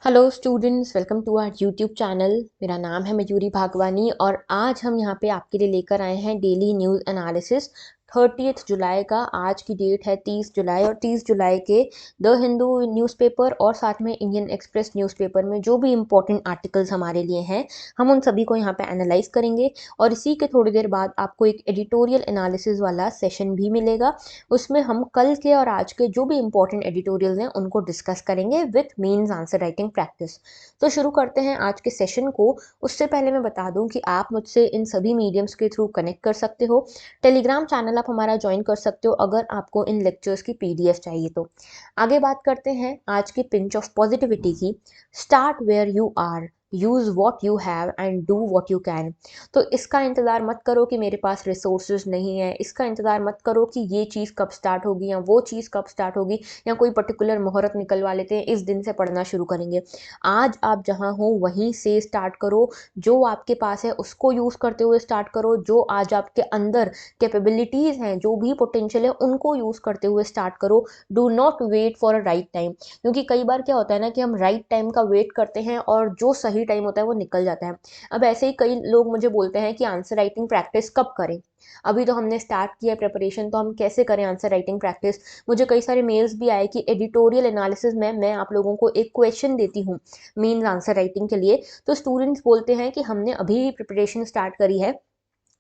Hello students, welcome to our YouTube channel. मेरा नाम है मयूरी भागवानी और आज हम यहाँ पे आपके लिए लेकर आए हैं डेली न्यूज़ एनालिसिस 30 जुलाई का। आज की डेट है 30 जुलाई और 30 जुलाई के द हिंदू न्यूज़पेपर और साथ में इंडियन एक्सप्रेस न्यूज़पेपर में जो भी इम्पोर्टेंट आर्टिकल्स हमारे लिए हैं, हम उन सभी को यहाँ पे एनालाइज करेंगे। और इसी के थोड़ी देर बाद आपको एक एडिटोरियल एनालिसिस वाला सेशन भी मिलेगा। उसमें हम कल के और आज के जो भी इम्पोर्टेंट एडिटोरियल हैं उनको डिस्कस करेंगे with means answer writing practice. तो शुरू करते हैं आज के सेशन को। उससे पहले मैं बता दूं कि आप मुझसे इन सभी मीडियम्स के थ्रू कनेक्ट कर सकते हो। टेलीग्राम चैनल आप हमारा ज्वाइन कर सकते हो अगर आपको इन लेक्चर्स की पीडीएफ चाहिए तो। आगे बात करते हैं आज की पिंच ऑफ पॉजिटिविटी की। Start where you are, use what you have and do what you can. तो इसका इंतज़ार मत करो कि मेरे पास रिसोर्सेज नहीं है, इसका इंतज़ार मत करो कि ये चीज़ कब स्टार्ट होगी या वो चीज़ कब स्टार्ट होगी या कोई पर्टिकुलर मुहूर्त निकलवा लेते हैं इस दिन से पढ़ना शुरू करेंगे। आज आप जहाँ हो वहीं से स्टार्ट करो। जो आपके पास है उसको यूज़ करते हुए स्टार्ट करो। जो आज आपके अंदर कैपेबिलिटीज़ हैं, जो भी पोटेंशियल है, उनको यूज़ करते हुए स्टार्ट करो। Do not wait for a right time, क्योंकि कई बार क्या होता है ना कि हम राइट टाइम का वेट करते हैं और जो सही टाइम होता है वो निकल जाता है। अब ऐसे ही कई लोग मुझे बोलते हैं कि आंसर राइटिंग प्रैक्टिस कब करें। अभी तो हमने स्टार्ट किया है प्रिपरेशन, तो हम कैसे करें आंसर राइटिंग प्रैक्टिस। मुझे कई सारे मेल्स भी आए कि एडिटोरियल एनालिसिस में मैं आप लोगों को एक क्वेश्चन देती हूँ मीन्स आंसर राइटिंग के लिए, तो स्टूडेंट्स बोलते हैं कि हमने अभी प्रिपरेशन स्टार्ट करी है,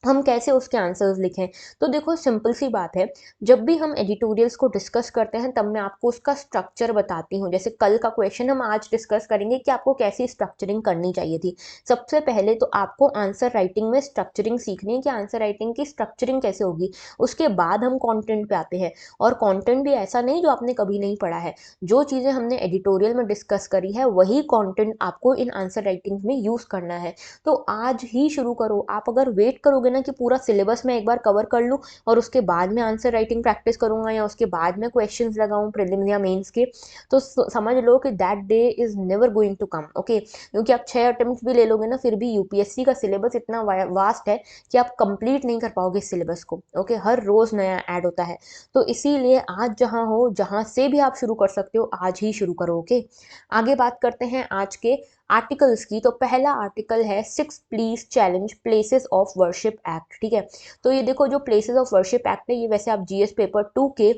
हम कैसे उसके आंसर्स लिखें। तो देखो सिंपल सी बात है, जब भी हम एडिटोरियल्स को डिस्कस करते हैं तब मैं आपको उसका स्ट्रक्चर बताती हूँ। जैसे कल का क्वेश्चन हम आज डिस्कस करेंगे कि आपको कैसी स्ट्रक्चरिंग करनी चाहिए थी। सबसे पहले तो आपको आंसर राइटिंग में स्ट्रक्चरिंग सीखनी है कि आंसर राइटिंग की स्ट्रक्चरिंग कैसे होगी। उसके बाद हम कॉन्टेंट पे आते हैं, और कॉन्टेंट भी ऐसा नहीं जो आपने कभी नहीं पढ़ा है। जो चीज़ें हमने एडिटोरियल में डिस्कस करी है वही कॉन्टेंट आपको इन आंसर राइटिंग में यूज़ करना है। तो आज ही शुरू करो। आप अगर वेट करोगे ना कि पूरा सिलेबस मैं एक बार कवर कर लूँ और उसके बाद में आंसर राइटिंग प्रैक्टिस करूंगा या उसके बाद में क्वेश्चंस लगाऊं प्रीलिम्स या मेंस के, तो समझ लो कि that day is never going to come. Okay, क्योंकि आप 6 अटेम्प्ट भी ले लोगे ना, फिर भी यूपीएससी का सिलेबस इतना वास्ट है कि आप कंप्लीट नहीं कर पाओगे इस सिलेबस को। ओके, हर रोज नया ऐड होता है। तो इसीलिए आज जहां हो, जहां से भी आप शुरू कर सकते हो, आज ही शुरू करो। ओके, आगे बात करते हैं आज के आर्टिकल्स की। तो पहला आर्टिकल है 6 please challenge places of worship act. ठीक है, तो ये देखो जो प्लेसेस ऑफ वर्शिप एक्ट है, ये वैसे आप जीएस पेपर 2 के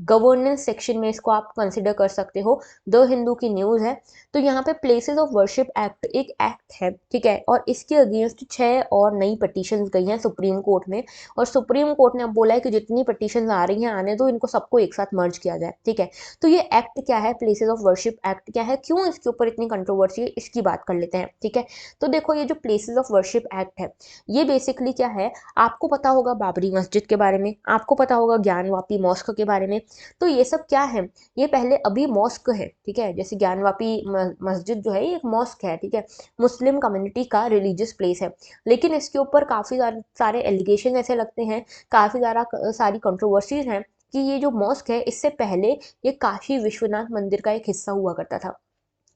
गवर्नेंस सेक्शन में इसको आप कंसिडर कर सकते हो। द हिंदू की न्यूज़ है। तो यहाँ पे प्लेसेस ऑफ वर्शिप एक्ट एक एक्ट है, ठीक है, और इसके अगेंस्ट 6 और नई पटिशन्स गई हैं सुप्रीम कोर्ट में। और सुप्रीम कोर्ट ने अब बोला है कि जितनी पटिशन्स आ रही हैं आने दो, इनको सबको एक साथ मर्ज किया जाए। ठीक है, तो ये एक्ट क्या है, प्लेसेस ऑफ वर्शिप एक्ट क्या है, क्यों इसके ऊपर इतनी कंट्रोवर्सी है, इसकी बात कर लेते हैं। ठीक है, तो देखो ये जो प्लेसेस ऑफ वर्शिप एक्ट है, ये बेसिकली क्या है, आपको पता होगा बाबरी मस्जिद के बारे में, आपको पता होगा ज्ञानवापी मॉस्क के बारे में। तो ये सब क्या है, ये पहले अभी मॉस्क है। ठीक है, जैसे ज्ञानवापी मस्जिद जो है ये एक मॉस्क है। ठीक है, मुस्लिम कम्युनिटी का रिलीजियस प्लेस है, लेकिन इसके ऊपर काफ़ी सारे एलिगेशन ऐसे लगते हैं, काफ़ी सारी कंट्रोवर्सीज हैं कि ये जो मॉस्क है इससे पहले ये काशी विश्वनाथ मंदिर का एक हिस्सा हुआ करता था,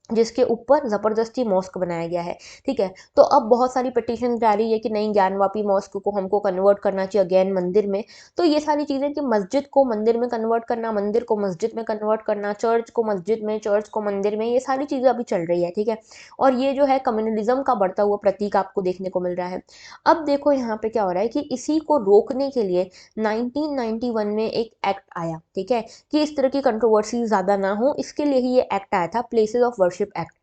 जिसके ऊपर ज़बरदस्ती मॉस्क बनाया गया है। ठीक है, तो अब बहुत सारी पिटीशन जा रही है कि नहीं, ज्ञानवापी मॉस्क को हमको कन्वर्ट करना चाहिए अगेन मंदिर में। तो ये सारी चीज़ें कि मस्जिद को मंदिर में कन्वर्ट करना, मंदिर को मस्जिद में कन्वर्ट करना, चर्च को मस्जिद में, चर्च को मंदिर में, ये सारी चीज़ें अभी चल रही है। ठीक है, और ये जो है कम्युनलिज्म का बढ़ता हुआ प्रतीक आपको देखने को मिल रहा है। अब देखो यहाँ पे क्या हो रहा है कि इसी को रोकने के लिए 1991 में एक एक्ट आया। ठीक है, कि इस तरह की कंट्रोवर्सी ज़्यादा ना हो, इसके लिए ही ये एक्ट आया था, प्लेसेस ऑफ वर्शिप एक्ट।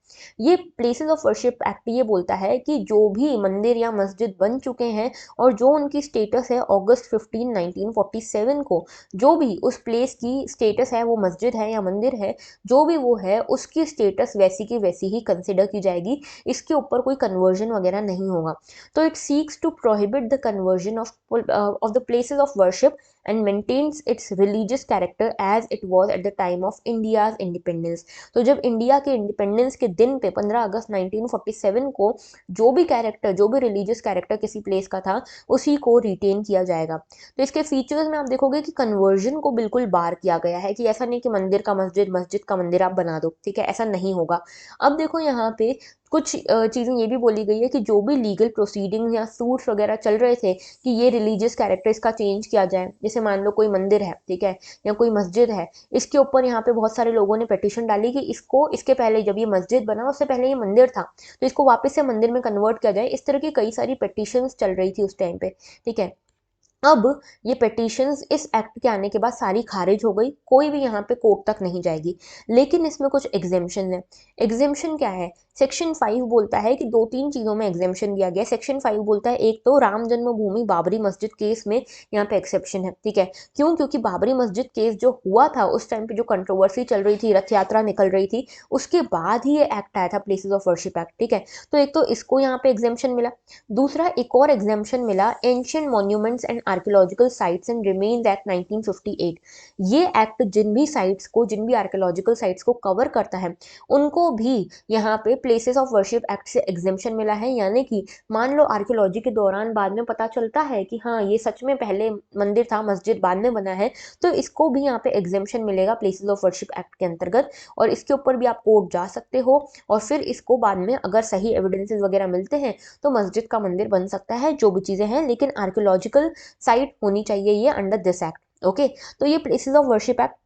ये प्लेसेस ऑफ वर्शिप एक्ट ये बोलता है कि जो भी मंदिर या मस्जिद बन चुके हैं और जो उनकी स्टेटस है अगस्त 15 1947 को, जो भी उस प्लेस की स्टेटस है, वो मस्जिद है या मंदिर है, जो भी वो है उसकी स्टेटस वैसी की वैसी ही कंसिडर की जाएगी। इसके ऊपर कोई कन्वर्जन वगैरह नहीं होगा। तो it seeks to prohibit the conversion of the places of worship and maintains its religious character as it was at the time of India's independence। तो जब इंडिया के इंडिपेंडेंस के दिन पे 15 अगस्त 1947 को जो भी कैरेक्टर, जो भी रिलीजियस कैरेक्टर किसी प्लेस का था, उसी को रिटेन किया जाएगा। तो इसके फीचर्स में आप देखोगे कि कन्वर्जन को बिल्कुल बार किया गया है, कि ऐसा नहीं कि मंदिर का मस्जिद, मस्जिद का मंदिर आप बना दो। ठीक है, ऐसा नहीं होगा। अब देखो यहाँ पे कुछ चीज़ें ये भी बोली गई है कि जो भी लीगल प्रोसीडिंग या सूट्स वगैरह चल रहे थे कि ये रिलीजियस कैरेक्टर इसका चेंज किया जाए, जैसे मान लो कोई मंदिर है, ठीक है, या कोई मस्जिद है, इसके ऊपर यहाँ पे बहुत सारे लोगों ने पिटीशन डाली कि इसको, इसके पहले जब ये मस्जिद बना उससे पहले ये मंदिर था, तो इसको वापस से मंदिर में कन्वर्ट किया जाए। इस तरह की कई सारी पिटीशंस चल रही थी उस टाइम पे, ठीक है। अब ये पिटीशंस इस एक्ट के आने के बाद सारी खारिज हो गई, कोई भी यहाँ पे कोर्ट तक नहीं जाएगी। लेकिन इसमें कुछ एग्जेम्पशन है। एग्जेम्पशन क्या है? सेक्शन 5 बोलता है कि दो तीन चीज़ों में एग्जेम्पशन दिया गया। सेक्शन 5 बोलता है, एक तो राम जन्मभूमि बाबरी मस्जिद केस में यहाँ पे एक्सेप्शन है, ठीक है। क्यों? क्योंकि बाबरी मस्जिद केस जो हुआ था उस टाइम पे, जो कंट्रोवर्सी चल रही थी, रथ यात्रा निकल रही थी, उसके बाद ही ये एक्ट आया था, प्लेसेस ऑफ वर्शिप एक्ट, ठीक है। तो एक तो इसको यहाँ पे एग्जेम्पशन मिला। दूसरा एक और एग्जेम्पशन मिला, ancient monuments and archaeological sites and remains act 1958। ये एक्ट जिन भी साइट्स को, जिन भी आर्कियोलॉजिकल साइट्स को कवर करता है, उनको भी यहाँ पे प्लेसेस ऑफ वर्शिप एक्ट से एग्जेम्पशन मिला है। यानी कि मान लो आर्कियोलॉजी के दौरान बाद में पता चलता है कि हाँ ये सच में पहले मंदिर था, मस्जिद बाद में बना है, तो इसको भी यहाँ पे एग्जेम्पशन मिलेगा प्लेसेस ऑफ वर्शिप एक्ट के अंतर्गत, और इसके ऊपर भी आप कोर्ट जा सकते हो। और फिर इसको बाद में अगर सही एविडेंसेस वगैरह मिलते हैं तो मस्जिद का मंदिर बन सकता है, जो भी चीज़ें हैं, लेकिन आर्कियोलॉजिकल साइट होनी चाहिए ये अंडर दिस एक्ट। ओके, तो ये प्लेसेस ऑफ वर्शिप एक्ट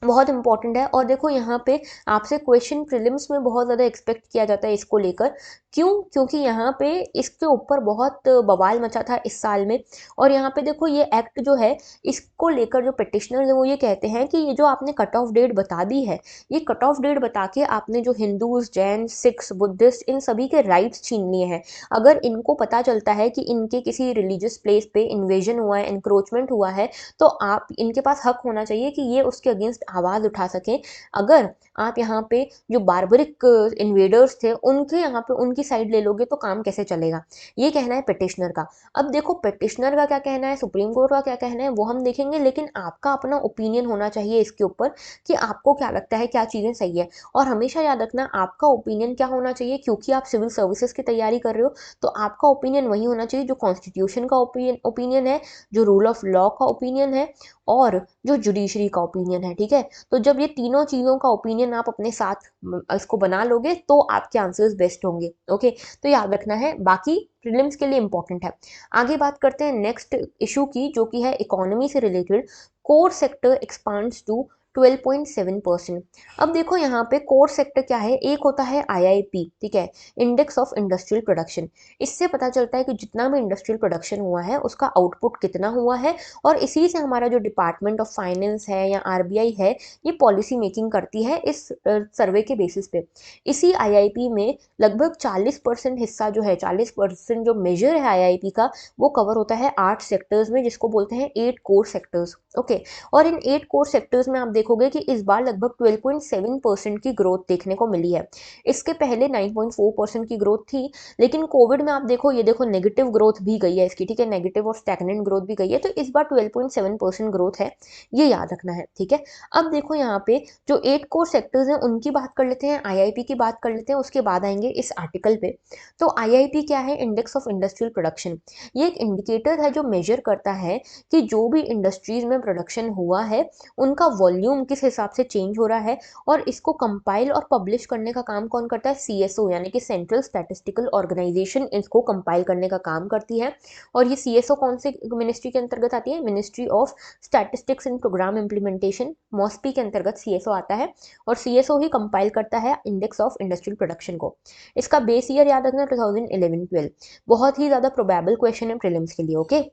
बहुत इंपॉर्टेंट है। और देखो यहाँ पे आपसे क्वेश्चन प्रीलिम्स में बहुत ज़्यादा एक्सपेक्ट किया जाता है इसको लेकर। क्यों? क्योंकि यहाँ पे इसके ऊपर बहुत बवाल मचा था इस साल में। और यहाँ पे देखो ये एक्ट जो है, इसको लेकर जो पिटिशनर्स हैं वो ये कहते हैं कि ये जो आपने कट ऑफ डेट बता दी है, ये कट ऑफ डेट बता के आपने जो हिंदूज, जैन, सिख्स, बुद्धिस्ट, इन सभी के राइट्स छीन लिए हैं। अगर इनको पता चलता है कि इनके किसी रिलीजियस प्लेस पे इन्वेजन हुआ है, इंक्रोचमेंट हुआ है, तो आप, इनके पास हक होना चाहिए कि ये उसके अगेंस्ट आवाज़ उठा सकें। अगर आप यहाँ पे जो बार्बरिक इन्वेडर्स थे उनके यहाँ पे उनकी साइड ले लोगे तो काम कैसे चलेगा, ये कहना है पिटिशनर का। अब देखो पिटिशनर का क्या कहना है, सुप्रीम कोर्ट का क्या कहना है, वो हम देखेंगे, लेकिन आपका अपना ओपिनियन होना चाहिए इसके ऊपर कि आपको क्या लगता है, क्या चीज़ें सही है। और हमेशा याद रखना आपका ओपिनियन क्या होना चाहिए, क्योंकि आप सिविल सर्विसेज की तैयारी कर रहे हो, तो आपका ओपिनियन वही होना चाहिए जो कॉन्स्टिट्यूशन का ओपिनियन है, जो रूल ऑफ लॉ का ओपिनियन है, और जो जुडिशरी का ओपिनियन है, ठीक है। तो जब ये तीनों चीज़ों का ओपिनियन आप अपने साथ इसको बना लोगे तो आपके आंसर्स बेस्ट होंगे। ओके, तो याद रखना है, बाकी प्रीलिम्स के लिए इंपॉर्टेंट है। आगे बात करते हैं नेक्स्ट इशू की, जो कि है इकोनॉमी से related. Core sector expands to 12.7%। अब देखो यहाँ पे कोर सेक्टर क्या है, एक होता है IIP, ठीक है, इंडेक्स ऑफ इंडस्ट्रियल प्रोडक्शन। इससे पता चलता है कि जितना भी इंडस्ट्रियल प्रोडक्शन हुआ है उसका आउटपुट कितना हुआ है, और इसी से हमारा जो डिपार्टमेंट ऑफ फाइनेंस है या RBI है, ये पॉलिसी मेकिंग करती है इस सर्वे के बेसिस पे। इसी IIP में लगभग 40% हिस्सा जो है, 40% जो मेजर है IIP का, वो कवर होता है 8 सेक्टर्स में, जिसको बोलते हैं 8 कोर सेक्टर्स। ओके, और इन 8 कोर सेक्टर्स में आप देखोगे कि इस बार लगभग 12.7% की ग्रोथ देखने को मिली है। इसके पहले 9.4% की ग्रोथ थी, लेकिन कोविड में आप देखो, ये देखो नेगेटिव ग्रोथ भी गई है इसकी, ठीक है, नेगेटिव और स्टैग्नेंट ग्रोथ भी गई है। तो इस बार 12.7% ग्रोथ है, ये याद रखना है, ठीक है। अब देखो यहाँ पे जो 8 कोर सेक्टर्स हैं उनकी बात कर लेते हैं, IIP की बात कर लेते हैं, उसके बाद आएंगे इस आर्टिकल पे। तो IIP क्या है? Index of industrial production. ये एक इंडिकेटर है जो मेजर करता है कि जो भी इंडस्ट्रीज में प्रोडक्शन हुआ है उनका वॉल्यूम किस हिसाब से चेंज हो रहा है। और इसको कंपाइल और पब्लिश करने का काम कौन करता है? CSO, यानी कि सेंट्रल स्टैटिस्टिकल ऑर्गेनाइजेशन इसको कंपाइल करने का काम करती है। और ये CSO कौन से मिनिस्ट्री के अंतर्गत आती है? Ministry of statistics and programme implementation, MOSPI के अंतर्गत CSO आता है। और CSO ही कंपाइल करता है इंडेक्स ऑफ इंडस्ट्रियल प्रोडक्शन को। इसका बेस ईयर याद रखना 2011-12। बहुत ही ज़्यादा प्रोबेबल क्वेश्चन है प्रीलिम्स के लिए। ओके,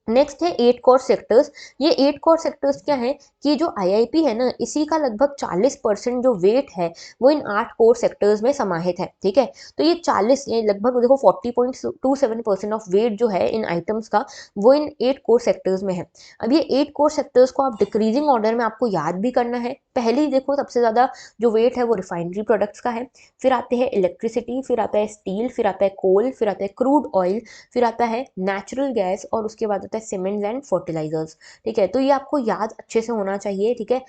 नेक्स्ट है 8 कोर सेक्टर्स। ये 8 कोर सेक्टर्स क्या है कि जो IIP है ना, इसी का लगभग 40% जो वेट है वो इन 8 कोर सेक्टर्स में समाहित है, ठीक है। तो ये 40, ये लगभग देखो 40.27% ऑफ वेट जो है इन आइटम्स का, वो इन 8 कोर सेक्टर्स में है। अब ये 8 कोर सेक्टर्स को आप डिक्रीजिंग ऑर्डर में आपको याद भी करना है। पहले ही देखो सबसे ज़्यादा जो वेट है वो रिफाइनरी प्रोडक्ट्स का है, फिर आते हैं इलेक्ट्रिसिटी, फिर आता है स्टील, फिर आता है कोल, फिर आता है क्रूड ऑयल, फिर आता है नेचुरल गैस, और उसके बाद आता है सीमेंट्स एंड फर्टिलाइजर्स, ठीक है। तो ये आपको याद अच्छे से होना चाहिए, ठीक है।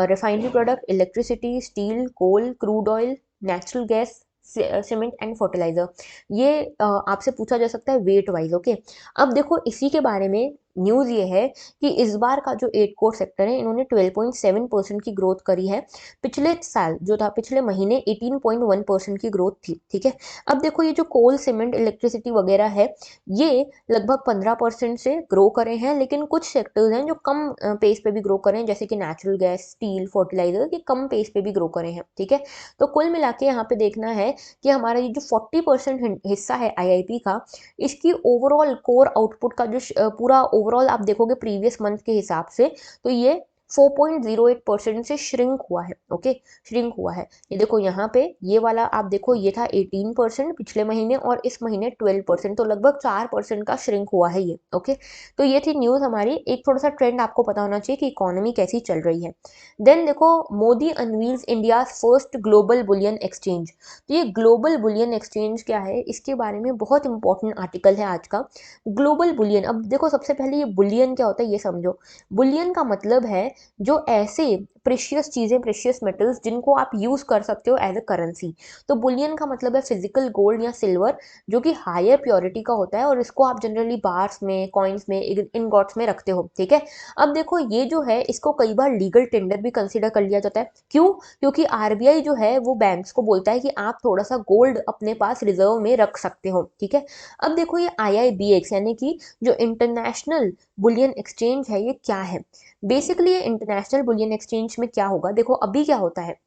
Refinery product, electricity, steel, coal, crude oil, natural gas, cement and fertiliser, ये आपसे पूछा जा सकता है वेट वाइज। ओके, अब देखो इसी के बारे में न्यूज़ ये है कि इस बार का जो 8 कोर सेक्टर है इन्होंने 12.7% की ग्रोथ करी है। पिछले साल जो था, पिछले महीने 18.1% की ग्रोथ थी, ठीक है। अब देखो ये जो कोल, सीमेंट, इलेक्ट्रिसिटी वगैरह है, ये लगभग 15% से ग्रो करे हैं, लेकिन कुछ सेक्टर्स हैं जो कम पेस पे भी ग्रो करे हैं, जैसे कि नेचुरल गैस, स्टील, फर्टिलाइजर, ये कम पेस पे भी ग्रो करे हैं, ठीक है। तो कुल मिला के यहाँ पे देखना है कि हमारा ये जो 40% हिस्सा है आईआईपी का, इसकी ओवरऑल कोर आउटपुट का जो पूरा ओवरऑल आप देखोगे प्रीवियस मंथ के हिसाब से, तो ये 4.08% से श्रिंक हुआ है, ओके, श्रिंक हुआ है। ये देखो यहाँ पे ये वाला आप देखो, ये था 18% पिछले महीने और इस महीने 12%, तो लगभग 4% का श्रिंक हुआ है ये, ओके। तो ये थी न्यूज़ हमारी। एक थोड़ा सा ट्रेंड आपको पता होना चाहिए कि इकोनॉमी कैसी चल रही है। देन देखो, Modi unveils India first global bullion exchange. तो ये ग्लोबल बुलियन एक्सचेंज क्या है, इसके बारे में बहुत इंपॉर्टेंट आर्टिकल है आज का। ग्लोबल बुलियन, अब देखो सबसे पहले ये बुलियन क्या होता है ये समझो। बुलियन का मतलब है जो ऐसे प्रेशियस चीज़ें, प्रेशियस मेटल्स जिनको आप यूज़ कर सकते हो एज अ करेंसी। तो बुलियन का मतलब है फिजिकल गोल्ड या सिल्वर जो कि हायर प्योरिटी का होता है, और इसको आप जनरली बार्स में, कॉइन्स में, इनगॉट्स में रखते हो, ठीक है। अब देखो ये जो है इसको कई बार लीगल टेंडर भी कंसिडर कर लिया जाता है। क्यों? क्योंकि आरबीआई जो है वो बैंक्स को बोलता है कि आप थोड़ा सा गोल्ड अपने पास रिजर्व में रख सकते हो, ठीक है। अब देखो ये आईआईबीएक्स यानी कि जो इंटरनेशनल बुलियन एक्सचेंज है, ये क्या है। बेसिकली ये इंटरनेशनल बुलियन एक्सचेंज में क्या होगा, देखो अभी क्या होता है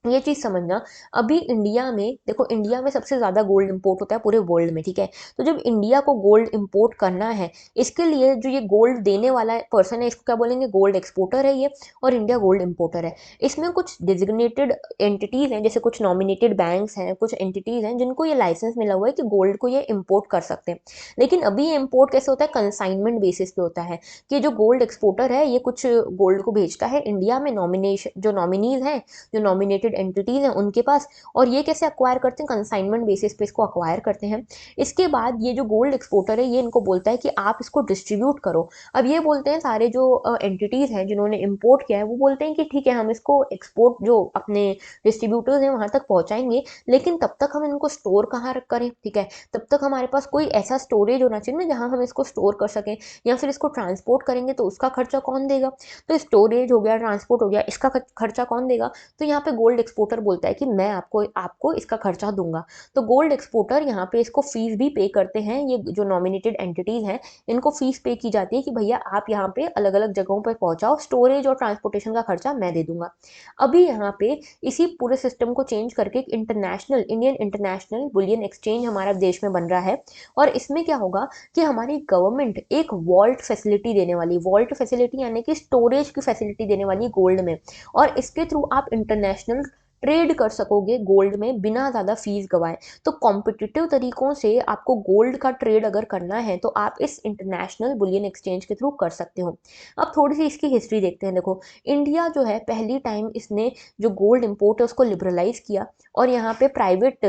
ये चीज़ समझना। अभी इंडिया में देखो, इंडिया में सबसे ज़्यादा गोल्ड इंपोर्ट होता है पूरे वर्ल्ड में, ठीक है। तो जब इंडिया को गोल्ड इंपोर्ट करना है, इसके लिए जो ये गोल्ड देने वाला पर्सन है, इसको क्या बोलेंगे, गोल्ड एक्सपोर्टर है ये, और इंडिया गोल्ड इंपोर्टर है। इसमें कुछ डिजिग्नेटेड एंटिटीज़ हैं, जैसे कुछ नॉमिनेटेड बैंक्स हैं, कुछ एंटिटीज़ हैं जिनको ये लाइसेंस मिला हुआ है कि गोल्ड को ये इम्पोर्ट कर सकते हैं। लेकिन अभी ये इम्पोर्ट कैसे होता है, कंसाइनमेंट बेसिस पे होता है कि जो गोल्ड एक्सपोर्टर है ये कुछ गोल्ड को भेजता है इंडिया में, नॉमिनेशन जो नॉमिनीज हैं, जो नॉमिनेटेड एंटिटीज हैं उनके पास, और ये कैसे अक्वायर करते हैं, कंसाइनमेंट बेसिस पे इसको अक्वायर करते हैं। इसके बाद ये जो गोल्ड एक्सपोर्टर है ये इनको बोलता है कि आप इसको डिस्ट्रीब्यूट करो। अब ये बोलते हैं सारे जो एंटिटीज हैं जिन्होंने इंपोर्ट किया है, वो बोलते हैं कि ठीक है हम इसको एक्सपोर्ट जो अपने डिस्ट्रीब्यूटर्स हैं वहां तक पहुंचाएंगे, लेकिन तब तक हम इनको स्टोर कहाँ करें, ठीक है। तब तक हमारे पास कोई ऐसा स्टोरेज होना चाहिए ना जहां हम इसको स्टोर कर सकें, या फिर इसको ट्रांसपोर्ट करेंगे तो उसका खर्चा कौन देगा। तो स्टोरेज हो गया, ट्रांसपोर्ट हो गया, इसका खर्चा कौन देगा। तो यहाँ पे गोल्ड एक्सपोर्टर बोलता है कि मैं आपको इसका खर्चा दूंगा। तो गोल्ड एक्सपोर्टर यहाँ पे इसको फीस भी पे करते हैं, ये जो नॉमिनेटेड एंटिटीज हैं इनको फीस पे की जाती है कि भैया आप यहाँ पे अलग अलग जगहों पर पहुंचाओ, स्टोरेज और ट्रांसपोर्टेशन का खर्चा मैं दे दूंगा। अभी यहाँ पे इसी पूरे सिस्टम को चेंज करके एक इंडियन इंटरनेशनल बुलियन एक्सचेंज हमारा देश में बन रहा है। और इसमें क्या होगा कि हमारी गवर्नमेंट एक वॉल्ट फैसिलिटी देने वाली, वॉल्ट फैसिलिटी यानी कि स्टोरेज की फैसिलिटी देने वाली गोल्ड में, और इसके थ्रू आप इंटरनेशनल ट्रेड कर सकोगे गोल्ड में बिना ज़्यादा फीस गवाए। तो कॉम्पिटिटिव तरीकों से आपको गोल्ड का ट्रेड अगर करना है तो आप इस इंटरनेशनल बुलियन एक्सचेंज के थ्रू कर सकते हो। अब थोड़ी सी इसकी हिस्ट्री देखते हैं। देखो इंडिया जो है पहली टाइम इसने जो गोल्ड इंपोर्ट है उसको लिबरलाइज किया, और यहाँ पे प्राइवेट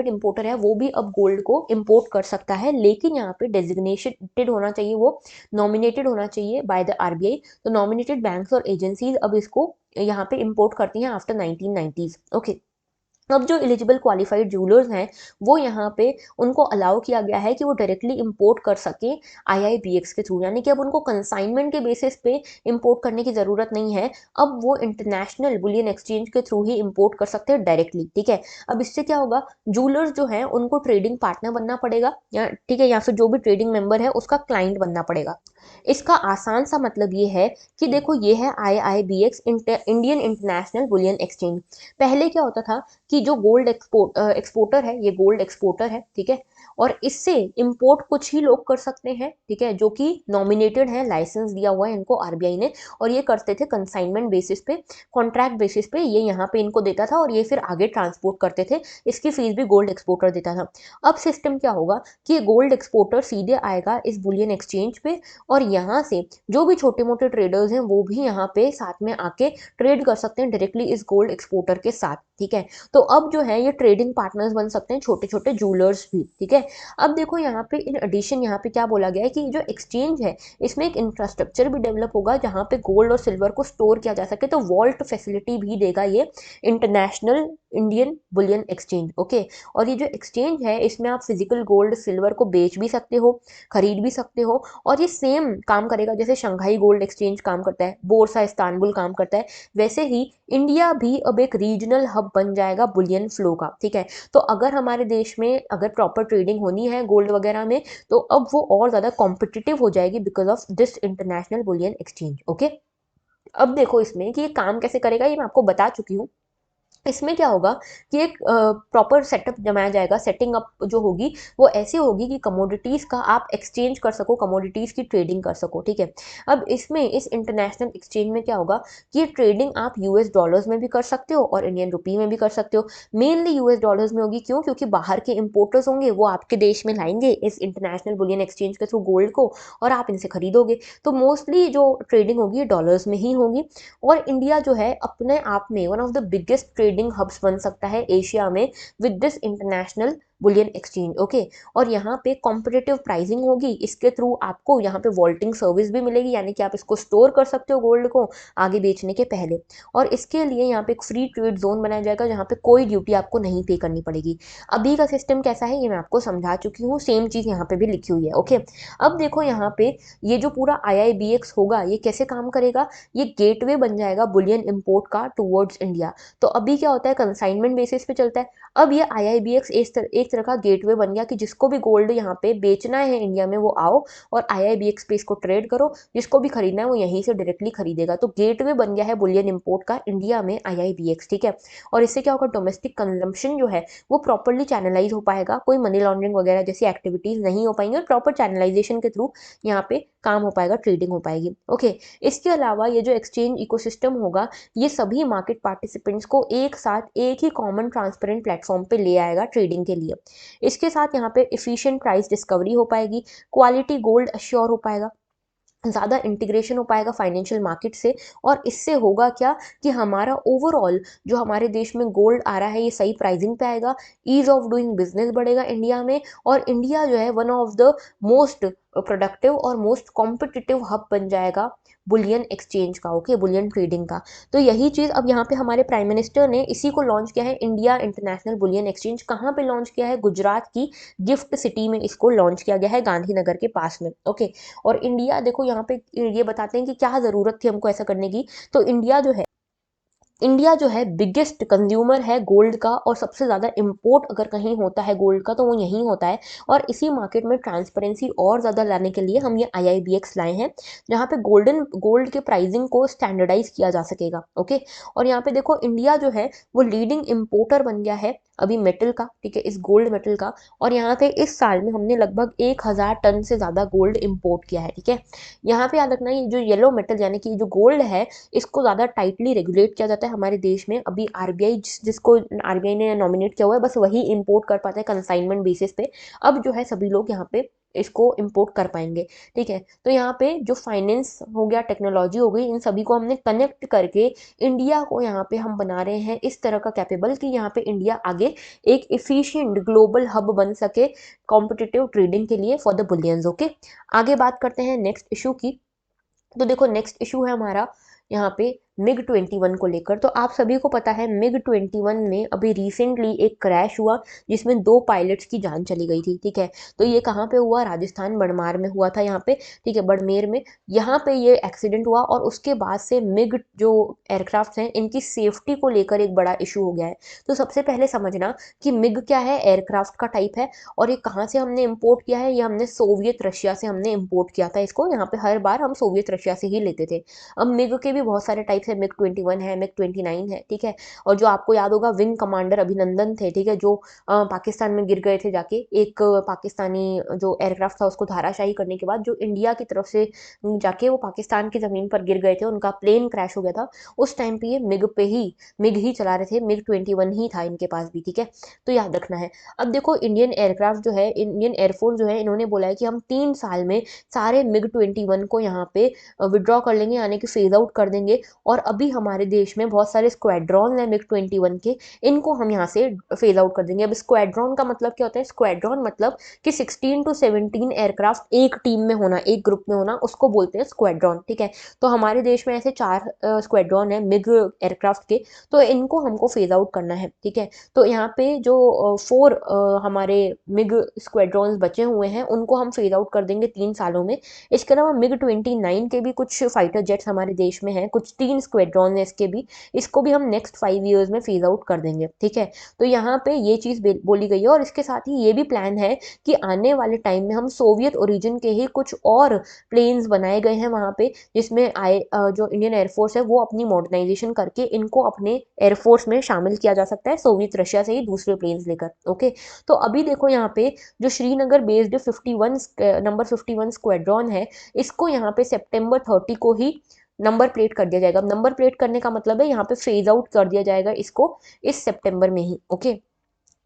इंपोर्टर है वो भी अब गोल्ड को इंपोर्ट कर सकता है, लेकिन यहाँ पे डेजिग्नेटेड होना चाहिए, वो नॉमिनेटेड होना चाहिए बाय द आरबीआई। तो नॉमिनेटेड बैंक्स और एजेंसीज अब इसको यहाँ पे इंपोर्ट करती हैं आफ्टर 1990s, ओके। अब जो एलिजिबल क्वालिफाइड जूलर्स हैं वो यहाँ पे उनको अलाउ किया गया है कि वो डायरेक्टली इंपोर्ट कर सकें आईआईबीएक्स के थ्रू, यानी कि अब उनको कंसाइनमेंट के बेसिस पे इंपोर्ट करने की ज़रूरत नहीं है। अब वो इंटरनेशनल बुलियन एक्सचेंज के थ्रू ही इंपोर्ट कर सकते हैं डायरेक्टली, ठीक है। अब इससे क्या होगा, जूलर्स जो हैं उनको ट्रेडिंग पार्टनर बनना पड़ेगा, या ठीक है, या फिर जो भी ट्रेडिंग मेंबर है उसका क्लाइंट बनना पड़ेगा। इसका आसान सा मतलब ये है कि देखो ये है आईआईबीएक्स, इंडियन इंटरनेशनल बुलियन एक्सचेंज। पहले क्या होता था कि जो गोल्ड एक्सपोर्टर है, ये गोल्ड एक्सपोर्टर है, ठीक है, और इससे इंपोर्ट कुछ ही लोग कर सकते हैं, ठीक है, जो कि नॉमिनेटेड है, लाइसेंस दिया हुआ है इनको आरबीआई ने, और ये करते थे कंसाइनमेंट बेसिस पे, कॉन्ट्रैक्ट बेसिस पे, ये यहाँ पे इनको देता था और ये फिर आगे ट्रांसपोर्ट करते थे, इसकी फीस भी गोल्ड एक्सपोर्टर देता था। अब सिस्टम क्या होगा कि गोल्ड एक्सपोर्टर सीधे आएगा इस बुलियन एक्सचेंज पे, और यहाँ से जो भी छोटे मोटे ट्रेडर्स हैं वो भी यहाँ पे साथ में आके ट्रेड कर सकते हैं डायरेक्टली इस गोल्ड एक्सपोर्टर के साथ, ठीक है। तो अब जो है ये ट्रेडिंग पार्टनर्स बन सकते हैं, छोटे छोटे जूलर्स भी, ठीक है। अब देखो यहाँ पे इन एडिशन यहाँ पे क्या बोला गया है कि जो एक्सचेंज है इसमें एक इंफ्रास्ट्रक्चर भी डेवलप होगा जहाँ पे गोल्ड और सिल्वर को स्टोर किया जा सके, तो वॉल्ट फैसिलिटी भी देगा ये international Indian Boolean exchange. Okay, और ये जो एक्सचेंज है इसमें आप फिजिकल गोल्ड सिल्वर को बेच भी सकते हो, खरीद भी सकते हो, और ये सेम काम करेगा जैसे शंघाई गोल्ड एक्सचेंज काम करता है, बोर्सा इस्तांबुल काम करता है, वैसे ही इंडिया भी अब एक रीजनल हब बन जाएगा बुलियन फ्लो का। ठीक है, तो अगर हमारे देश में अगर प्रॉपर ट्रेडिंग होनी है गोल्ड वगैरह में, तो अब वो और ज़्यादा कॉम्पिटिटिव हो जाएगी because of this international bullion exchange. Okay, अब देखो इसमें कि ये काम कैसे करेगा, ये मैं आपको बता चुकी हूँ। इसमें क्या होगा कि एक प्रॉपर सेटअप जमाया जाएगा। सेटिंग अप जो होगी वो ऐसे होगी कि कमोडिटीज़ का आप एक्सचेंज कर सको, कमोडिटीज़ की ट्रेडिंग कर सको। ठीक है, अब इसमें इस इंटरनेशनल एक्सचेंज में क्या होगा कि ये ट्रेडिंग आप यूएस डॉलर्स में भी कर सकते हो और इंडियन रुपी में भी कर सकते हो। मेनली यूएस डॉलर्स में होगी, क्यों? क्योंकि बाहर के इंपोर्टर्स होंगे, वो आपके देश में लाएंगे इस इंटरनेशनल बुलियन एक्सचेंज के थ्रू गोल्ड को, और आप इनसे खरीदोगे। तो मोस्टली जो ट्रेडिंग होगी डॉलर्स में ही होगी। और इंडिया जो है अपने आप में one of the biggest trading hubs बन सकता है एशिया में with this international bullion exchange. Okay, और यहाँ पे कॉम्पिटिटिव प्राइसिंग होगी, इसके थ्रू आपको यहाँ पे वॉल्टिंग सर्विस भी मिलेगी, यानी कि आप इसको स्टोर कर सकते हो गोल्ड को आगे बेचने के पहले। और इसके लिए यहाँ पे एक फ्री ट्रेड जोन बनाया जाएगा जहाँ पे कोई ड्यूटी आपको नहीं पे करनी पड़ेगी। अभी का सिस्टम कैसा है ये मैं आपको समझा चुकी हूँ, सेम चीज़ यहाँ पे भी लिखी हुई है। ओके, अब देखो यहाँ पे ये जो पूरा IIBX होगा ये कैसे काम करेगा, ये गेटवे बन जाएगा बुलियन इंपोर्ट का टुवर्ड्स इंडिया। तो अभी क्या होता है, कंसाइनमेंट बेसिस पे चलता है। अब ये IIBX एक तरह का गेटवे बन गया कि जिसको भी गोल्ड यहाँ पे बेचना है इंडिया में वो आओ और IIBX पे इसको ट्रेड करो, जिसको भी खरीदना है वो यहीं से डायरेक्टली खरीदेगा। तो गेटवे बन गया है बुलियन इंपोर्ट का इंडिया में IIBX। ठीक है, और इससे क्या होगा, डोमेस्टिक कंजम्पशन जो है वो प्रॉपरली चैनलाइज हो पाएगा, कोई मनी लॉन्ड्रिंग वगैरह जैसी एक्टिविटीज नहीं हो पाएंगी, और प्रॉपर चैनलाइजेशन के थ्रू यहाँ पे काम हो पाएगा, ट्रेडिंग हो पाएगी। ओके, इसके अलावा ये जो एक्सचेंज इकोसिस्टम होगा ये सभी मार्केट पार्टिसिपेंट्स को एक साथ एक ही कॉमन ट्रांसपेरेंट प्लेटफॉर्म पे ले आएगा ट्रेडिंग के लिए। इसके साथ यहाँ पे इफिशिएंट प्राइस डिस्कवरी हो पाएगी, क्वालिटी गोल्ड अश्योर हो पाएगा, ज़्यादा इंटीग्रेशन हो पाएगा फाइनेंशियल मार्केट से। और इससे होगा क्या कि हमारा ओवरऑल जो हमारे देश में गोल्ड आ रहा है ये सही प्राइसिंग पे आएगा, ईज ऑफ डूइंग बिजनेस बढ़ेगा इंडिया में, और इंडिया जो है one of the most productive और मोस्ट कॉम्पिटिटिव हब बन जाएगा बुलियन एक्सचेंज का। ओके, बुलियन ट्रेडिंग का। तो यही चीज़ अब यहाँ पे हमारे प्राइम मिनिस्टर ने इसी को लॉन्च किया है, इंडिया इंटरनेशनल बुलियन एक्सचेंज। कहाँ पे लॉन्च किया है? गुजरात की गिफ्ट सिटी में इसको लॉन्च किया गया है, गांधीनगर के पास में। ओके, और इंडिया देखो यहाँ पे ये बताते हैं कि क्या ज़रूरत थी हमको ऐसा करने की। तो इंडिया जो है बिगेस्ट कंज्यूमर है गोल्ड का, और सबसे ज़्यादा इंपोर्ट अगर कहीं होता है गोल्ड का तो वो यहीं होता है। और इसी मार्केट में ट्रांसपेरेंसी और ज़्यादा लाने के लिए हम ये IIBX लाए हैं, जहाँ पे गोल्ड के प्राइसिंग को स्टैंडर्डाइज किया जा सकेगा। ओके, और यहाँ पे देखो इंडिया जो है वो लीडिंग इम्पोर्टर बन गया है अभी मेटल का। ठीक है, इस गोल्ड मेटल का। और यहाँ पे इस साल में हमने लगभग 1000 टन से ज़्यादा गोल्ड इम्पोर्ट किया है। ठीक है, यहाँ पे याद रखना ये जो येलो मेटल यानी कि जो गोल्ड है इसको ज़्यादा टाइटली रेगुलेट किया जाता है हमारे देश में। अभी RBI जिसको RBI ने नॉमिनेट किया हुआ है बस वही इंपोर्ट कर पाता है कंसाइनमेंट बेसिस पे। अब जो है सभी लोग यहाँ पे इसको इंपोर्ट कर पाएंगे। ठीक है, तो यहाँ पे जो फाइनेंस हो गया, टेक्नोलॉजी हो गई, इन सभी को हमने कनेक्ट करके इंडिया को यहाँ पे हम बना रहे हैं इस तरह का कैपेबल कि यहाँ पे इंडिया आगे एक इफिशिएंट ग्लोबल हब बन सके कॉम्पिटिटिव ट्रेडिंग के लिए फॉर द बुलियंस। ओके, आगे बात करते हैं नेक्स्ट इशू की। तो देखो नेक्स्ट इशू है हमारा यहाँ पे MiG-21 को लेकर। तो आप सभी को पता है MiG-21 में अभी रिसेंटली एक क्रैश हुआ जिसमें 2 पायलट्स की जान चली गई थी। ठीक है, तो ये कहाँ पे हुआ? राजस्थान बड़मार में हुआ था यहाँ पे। ठीक है, बड़मेर में यहाँ पे ये एक्सीडेंट हुआ, और उसके बाद से मिग जो एयरक्राफ्ट हैं इनकी सेफ्टी को लेकर एक बड़ा इशू हो गया है। तो सबसे पहले समझना कि मिग क्या है, एयरक्राफ्ट का टाइप है, और ये कहाँ से हमने इम्पोर्ट किया है? ये हमने सोवियत रशिया से हमने इम्पोर्ट किया था इसको। यहाँ पे हर बार हम सोवियत रशिया से ही लेते थे। अब मिग के भी बहुत सारे टाइप्स है, MiG-21 है, MiG-29 है। ठीक है, और जो आपको याद होगा विंग कमांडर अभिनंदन थे। ठीक है, जो पाकिस्तान में गिर गए थे जाके, एक पाकिस्तानी जो एयरक्राफ्ट था उसको धाराशाही करने के बाद जो इंडिया की तरफ से जाके वो पाकिस्तान की ज़मीन पर गिर गए थे, उनका प्लेन क्रैश हो गया था। उस टाइम पे ये मिग ही चला रहे थे, MiG-21 ही था इनके पास भी। ठीक है, तो याद रखना है। अब देखो इंडियन एयरक्राफ्ट जो है, इंडियन एयरफोर्स जो है, इन्होंने बोला है कि हम 3 साल में सारे MiG-21 को यहाँ पे विड्रॉ कर लेंगे, यानी कि फेज आउट कर देंगे, और और अभी हमारे देश में बहुत सारे स्क्वाड्रॉन है MiG-21 के, इनको हम यहाँ से फेज आउट कर देंगे। अब स्क्वाड्रॉन का मतलब क्या होता है? स्क्वाड्रॉन मतलब कि 16 to 17 एयरक्राफ्ट एक टीम में होना, एक ग्रुप में होना, उसको बोलते हैं स्क्वाड्रॉन, ठीक है। तो हमारे देश में ऐसे 4 स्क्वाड्रॉन है मिग एयरक्राफ्ट के, तो इनको हमको फेज आउट करना है, ठीक है। तो यहाँ पे जो 4 हमारे मिग स्क्वाड्रॉन्स बचे हुए हैं उनको हम फेज आउट कर देंगे 3 सालों में। इसके अलावा MiG-29 के भी कुछ फाइटर जेट्स हमारे देश में हैं, कुछ 3 स्क्वाड्रॉन है इसके भी, इसको भी हम नेक्स्ट 5 ईयर्स में फेज आउट कर देंगे, ठीक है। तो यहाँ पे ये चीज़ बोली गई है और इसके साथ ही ये भी प्लान है कि आने वाले टाइम में हम सोवियत ओरिजिन के ही कुछ और प्लेन्स बनाए गए हैं वहाँ पे, जिसमें जो इंडियन एयरफोर्स है वो अपनी मॉडर्नाइजेशन करके इनको अपने एयरफोर्स में शामिल किया जा सकता है, सोवियत रशिया से ही दूसरे प्लेन्स लेकर, ओके। तो अभी देखो यहाँ पे जो श्रीनगर बेस्ड 51 नंबर 51 स्क्वाड्रॉन है, इसको यहाँ पे सितंबर 30 को ही नंबर प्लेट कर दिया जाएगा। नंबर प्लेट करने का मतलब है यहाँ पे फेज आउट कर दिया जाएगा इसको इस सितंबर में ही, ओके।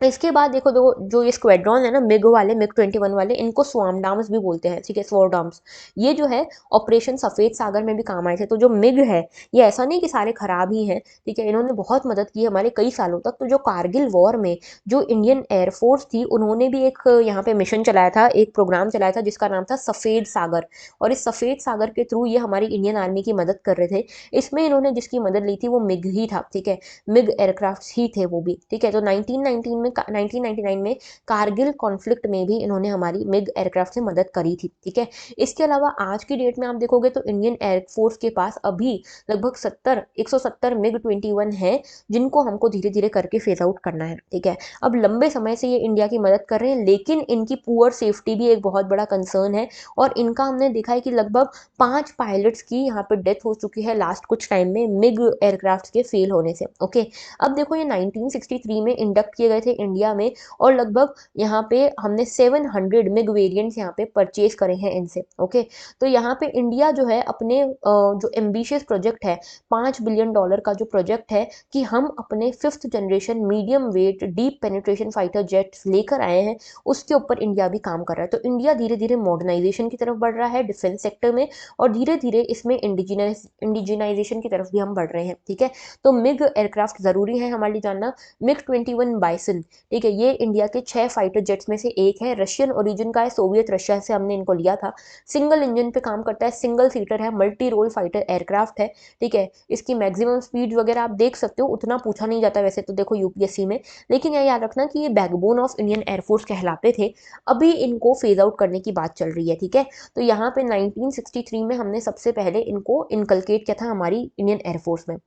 इसके बाद देखो दो जो ये स्क्वाड्रॉन है ना मिग वाले, MiG-21 वाले, इनको स्वाम डाम्स भी बोलते हैं, ठीक है, स्वॉर डाम्स। ये जो है ऑपरेशन सफ़ेद सागर में भी काम आए थे। तो जो मिग है ये ऐसा नहीं कि सारे खराब ही हैं, ठीक है, इन्होंने बहुत मदद की हमारे कई सालों तक। तो जो कारगिल वॉर में जो इंडियन एयरफोर्स थी उन्होंने भी एक यहाँ पे मिशन चलाया था, एक प्रोग्राम चलाया था जिसका नाम था सफ़ेद सागर, और इस सफ़ेद सागर के थ्रू ये हमारी इंडियन आर्मी की मदद कर रहे थे। इसमें इन्होंने जिसकी मदद ली थी वो मिग ही था, ठीक है, मिग एयरक्राफ्ट ही थे वो भी, ठीक है। तो 1999 में कारगिल कॉन्फ्लिक्ट में भी इन्होंने हमारी मिग एयरक्राफ्ट से मदद करी थी, ठीक है। इसके अलावा आज की डेट में आप देखोगे तो इंडियन एयरफोर्स के पास अभी लगभग 170 MiG-21 है, जिनको हमको धीरे धीरे करके फेज आउट करना है, ठीक है। अब लंबे समय से ये इंडिया की मदद कर रहे हैं, लेकिन इनकी पुअर सेफ्टी भी एक बहुत बड़ा कंसर्न है, और इनका हमने देखा है कि लगभग 5 पायलट्स की यहाँ पे डेथ हो चुकी है लास्ट कुछ टाइम में मिग एयरक्राफ्ट के फेल होने से, ओके। अब देखो ये 1963 में इंडक्ट किए गए थे इंडिया में, और लगभग यहाँ पे हमने 700 मिग वेरिएंट्स यहाँ पे परचेज करे हैं इनसे, ओके। तो यहाँ पे इंडिया जो है अपने जो एम्बिशियस प्रोजेक्ट है $5 बिलियन का जो प्रोजेक्ट है कि हम अपने 5th generation medium wait deep penetration fighter jets लेकर आए हैं, उसके ऊपर इंडिया भी काम कर रहा है। तो इंडिया धीरे धीरे मॉडर्नाइजेशन की तरफ बढ़ रहा है डिफेंस सेक्टर में, और धीरे धीरे इसमें इंडिजिनाइजेशन की तरफ भी हम बढ़ रहे हैं, ठीक है। तो मिग एयरक्राफ्ट ज़रूरी है हमारे लिए जानना। MiG-21 बाइसन, ठीक है, ये इंडिया के 6 फाइटर जेट्स में से एक है, रशियन ओरिजिन का है, सोवियत रशिया से हमने इनको लिया था। सिंगल इंजन पे काम करता है, सिंगल सीटर है, मल्टी रोल फाइटर एयरक्राफ्ट है, ठीक है। इसकी मैक्सिमम स्पीड वगैरह आप देख सकते हो, उतना पूछा नहीं जाता वैसे तो देखो यूपीएससी में, लेकिन यह याद रखना कि ये बैकबोन ऑफ इंडियन एयरफोर्स कहलाते थे। अभी इनको फेज आउट करने की बात चल रही है, ठीक है। तो यहाँ पे 1963 में हमने सबसे पहले इनको इनकलकेट किया था हमारी इंडियन एयरफोर्स में।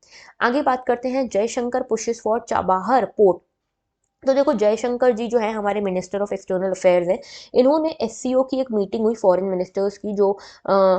आगे बात करते हैं जयशंकर पुशेस फॉर चाबाहर पोर्ट। तो देखो जयशंकर जी जो है हमारे मिनिस्टर ऑफ एक्सटर्नल अफेयर्स हैं, इन्होंने एससीओ की एक मीटिंग हुई फॉरेन मिनिस्टर्स की, जो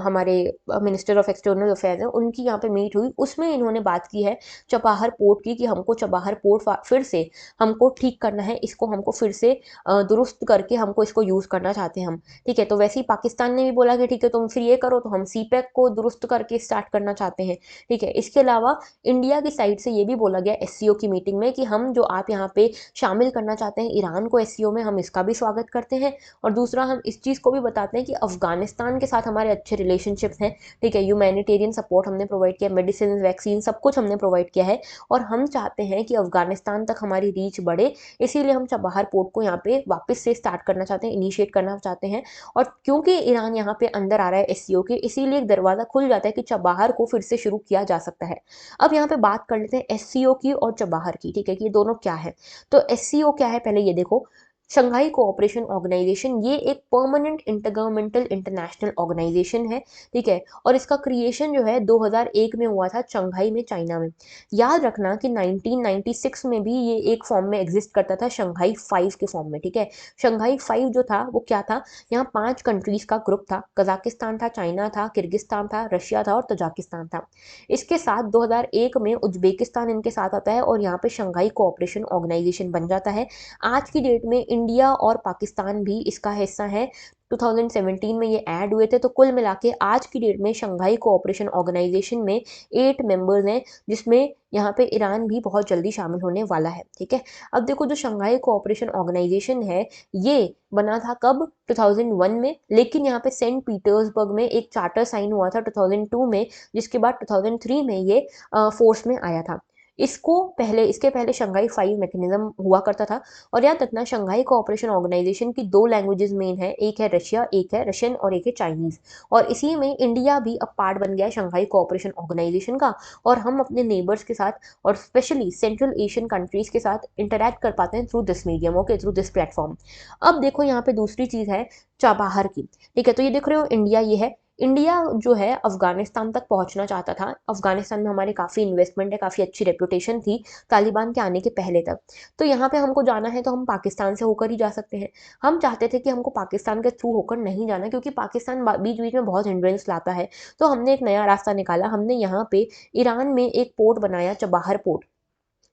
हमारे मिनिस्टर ऑफ एक्सटर्नल अफेयर्स हैं उनकी यहाँ पे मीट हुई, उसमें इन्होंने बात की है चबाहर पोर्ट की, कि हमको चबाहर पोर्ट फिर से हमको ठीक करना है, इसको हमको फिर से दुरुस्त करके हमको इसको यूज़ करना चाहते हैं हम, ठीक है। तो वैसे ही पाकिस्तान ने भी बोला कि ठीक है तुम फिर ये करो, तो हम सीपैक को दुरुस्त करके स्टार्ट करना चाहते हैं, ठीक है। इसके अलावा इंडिया की साइड से ये भी बोला गया एससीओ की मीटिंग में कि हम जो आप यहाँ पे शामिल करना चाहते हैं ईरान को एससीओ में, हम इसका भी स्वागत करते हैं। और दूसरा हम इस चीज़ को भी बताते हैं कि अफगानिस्तान के साथ हमारे अच्छे रिलेशनशिप्स हैं, ठीक है। ह्यूमैनिटेरियन सपोर्ट हमने प्रोवाइड किया, मेडिसिन वैक्सीन सब कुछ हमने प्रोवाइड किया है, और हम चाहते हैं कि अफगानिस्तान तक हमारी रीच बढ़े, इसीलिए हम चबाहर पोर्ट को यहाँ पे वापस से स्टार्ट करना चाहते हैं, इनिशिएट करना चाहते हैं। और क्योंकि ईरान यहाँ पे अंदर आ रहा है एससीओ के, इसीलिए एक दरवाज़ा खुल जाता है कि चबाहर को फिर से शुरू किया जा सकता है। अब यहाँ पे बात कर लेते हैं एससीओ की और चबाहर की, ठीक है, कि ये दोनों क्या है। तो एससीओ क्या है पहले ये देखो। शंघाई कोऑपरेशन ऑर्गेनाइजेशन, ये एक परमानेंट इंटरगवर्नमेंटल इंटरनेशनल ऑर्गेनाइजेशन है, ठीक है। और इसका क्रिएशन जो है 2001 में हुआ था शंघाई में, चाइना में। याद रखना कि 1996 में भी ये एक फॉर्म में एग्जिस्ट करता था, शंघाई 5 के फॉर्म में, ठीक है। शंघाई 5 जो था वो क्या था, यहाँ 5 कंट्रीज का ग्रुप था, कजाकिस्तान था, चाइना था, किर्गिस्तान था, रशिया था और तजाकिस्तान था। इसके साथ 2001 में उज्बेकिस्तान इनके साथ आता है, और यहाँ पे शंघाई कोऑपरेशन ऑर्गेनाइजेशन बन जाता है। आज की डेट में इंडिया और पाकिस्तान भी इसका हिस्सा है। 2017 में ये ऐड हुए थे। तो कुल मिला के आज की डेट में शंघाई कोऑपरेशन ऑर्गेनाइजेशन में 8 मेंबर्स हैं, जिसमें यहाँ पे ईरान भी बहुत जल्दी शामिल होने वाला है। ठीक है, अब देखो जो शंघाई कोऑपरेशन ऑर्गेनाइजेशन है ये बना था कब, 2001 में, लेकिन यहाँ पे सेंट पीटर्सबर्ग में एक चार्टर साइन हुआ था 2002 में, जिसके बाद 2003 में ये फोर्स में आया था। इसके पहले शंघाई 5 मैकेनिज्म हुआ करता था। और याद रखना शंघाई कोऑपरेशन ऑर्गेनाइजेशन की 2 लैंग्वेजेस मेन है, एक है रशिया, एक है रशियन और एक है चाइनीज। और इसी में इंडिया भी अब पार्ट बन गया है शंघाई कोऑपरेशन ऑर्गेनाइजेशन का, और हम अपने नेबर्स के साथ और स्पेशली सेंट्रल एशियन कंट्रीज के साथ इंटरैक्ट कर पाते हैं through this medium, okay, through this platform. अब देखो यहाँ पे दूसरी चीज है चाबहार की। ठीक है, तो ये देख रहे हो इंडिया, ये है इंडिया जो है अफगानिस्तान तक पहुंचना चाहता था। अफगानिस्तान में हमारे काफ़ी इन्वेस्टमेंट है, काफ़ी अच्छी रेपुटेशन थी तालिबान के आने के पहले तक। तो यहाँ पे हमको जाना है तो हम पाकिस्तान से होकर ही जा सकते हैं। हम चाहते थे कि हमको पाकिस्तान के थ्रू होकर नहीं जाना, क्योंकि पाकिस्तान बीच बीच में बहुत हिंड्रेंस लाता है। तो हमने एक नया रास्ता निकाला, हमने यहाँ पे ईरान में एक पोर्ट बनाया, चबाहर पोर्ट।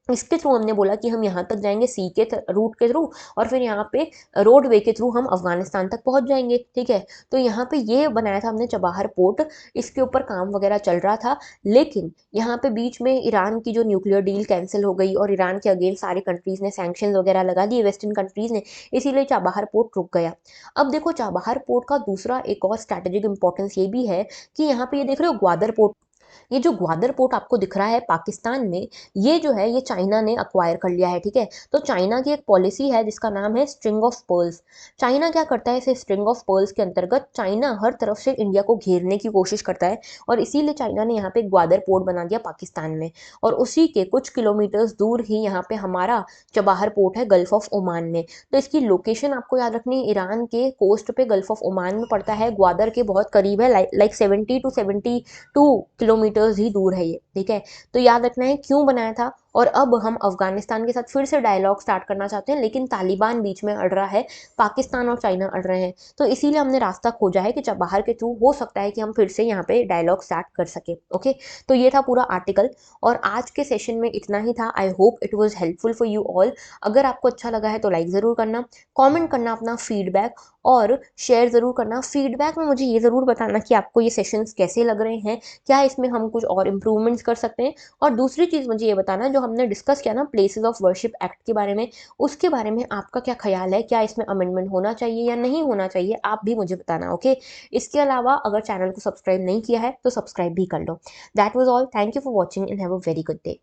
इसके थ्रू हमने बोला कि हम यहाँ तक जाएंगे सी के रूट के थ्रू, और फिर यहाँ पे रोड वे के थ्रू हम अफगानिस्तान तक पहुँच जाएंगे। ठीक है, तो यहाँ पे ये बनाया था हमने चबाहर पोर्ट। इसके ऊपर काम वगैरह चल रहा था, लेकिन यहाँ पे बीच में ईरान की जो न्यूक्लियर डील कैंसिल हो गई और ईरान के अगेंस्ट सारी कंट्रीज ने सैंक्शन वगैरह लगा दिए, वेस्टर्न कंट्रीज ने, इसीलिए चाबहार पोर्ट रुक गया। अब देखो चाबहार पोर्ट का दूसरा एक और स्ट्रैटेजिक इंपॉर्टेंस ये भी है कि यहाँ पे ये देख रहे हो ग्वादर पोर्ट, ये जो ग्वादर पोर्ट आपको दिख रहा है पाकिस्तान में, ये जो है ये चाइना ने अक्वायर कर लिया है। ठीक है, तो चाइना की एक पॉलिसी है जिसका नाम है स्ट्रिंग ऑफ पर्ल्स। चाइना क्या करता है, इसे स्ट्रिंग ऑफ पर्ल्स के अंतर्गत चाइना हर तरफ से इंडिया को घेरने की कोशिश करता है, और इसीलिए चाइना ने यहाँ पे ग्वादर पोर्ट बना दिया पाकिस्तान में। और उसी के कुछ किलोमीटर्स दूर ही यहाँ पे हमारा चबाहर पोर्ट है गल्फ ऑफ ओमान में। तो इसकी लोकेशन आपको याद रखनी है, ईरान के कोस्ट पे गल्फ ऑफ ओमान में पड़ता है, ग्वादर के बहुत करीब है, लाइक 70 to 72 किलोमीटर्स ही दूर है ये। ठीक है, तो याद रखना है क्यों बनाया था। और अब हम अफगानिस्तान के साथ फिर से डायलॉग स्टार्ट करना चाहते हैं, लेकिन तालिबान बीच में अड़ रहा है, पाकिस्तान और चाइना अड़ रहे हैं। तो इसीलिए हमने रास्ता खोजा है कि जब बाहर के थ्रू हो सकता है कि हम फिर से यहाँ पे डायलॉग स्टार्ट कर सके। ओके, तो ये था पूरा आर्टिकल, और आज के सेशन में इतना ही था। I hope it was helpful for you all. अगर आपको अच्छा लगा है तो लाइक ज़रूर करना, कॉमेंट करना अपना फीडबैक, और शेयर ज़रूर करना। फीडबैक में मुझे ये ज़रूर बताना कि आपको ये सेशंस कैसे लग रहे हैं, क्या इसमें हम कुछ और इम्प्रूवमेंट्स कर सकते हैं। और दूसरी चीज़ मुझे ये बताना, जो हमने डिस्कस किया ना प्लेसेस ऑफ वर्शिप एक्ट के बारे में, उसके बारे में आपका क्या ख्याल है, क्या इसमें अमेंडमेंट होना चाहिए या नहीं होना चाहिए, आप भी मुझे बताना। ओके, इसके अलावा अगर चैनल को सब्सक्राइब नहीं किया है तो सब्सक्राइब भी कर लो। That was all, thank you for watching and have a very good day.